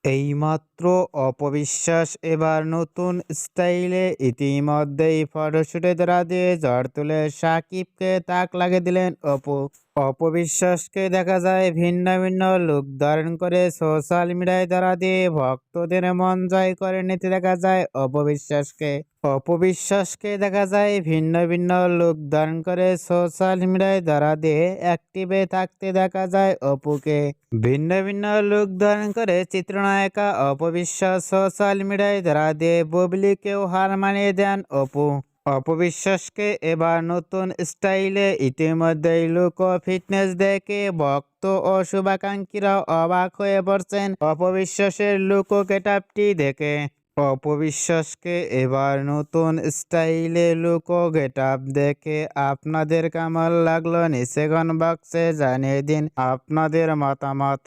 এইমাত্র অপবিশ্বাস এবার নতুন স্টাইলে ইতিমধ্যেই ফটোশুটে ধরা দিয়ে ঝড় তুলে সাকিবকে তাক লাগিয়ে দিলেন অপু। অপবিশ্বাসকে দেখা যায় ভিন্ন ভিন্ন লুক ধারণ করে সোশ্যাল মিডিয়ায় ধরা দিয়ে ভক্তদের মন জয় করে নিতে দেখা যায় অপবিশ্বাসকে। অপবিশ্বাসকে দেখা যায় ভিন্ন ভিন্ন লুক ধারণ করে সোশ্যাল মিডিয়ায় ধরা দিয়ে অ্যাক্টিভে থাকতে দেখা যায় অপুকে। ভিন্ন ভিন্ন লুক ধারণ করে চিত্রনায়িকা অপবিশ্বাস সোশ্যাল মিডিয়ায় ধরা দিয়ে বুবলিকেও হার মানিয়ে দেন অপু। অপবিশ্বাসকে এবার নতুন স্টাইলে ইতিমধ্যেই লুক ও ফিটনেস দেখে ভক্ত ও শুভাকাঙ্ক্ষীরা অবাক হয়ে পড়ছেন অপবিশ্বাসের লুক ও গেটআপটি দেখে। অপবিশ্বাসকে এবার নতুন স্টাইলে লুক ও গেটআপ দেখে আপনাদের কেমন লাগলো নিচে কমেন্ট বক্সে জানিয়ে দিন আপনাদের মতামত।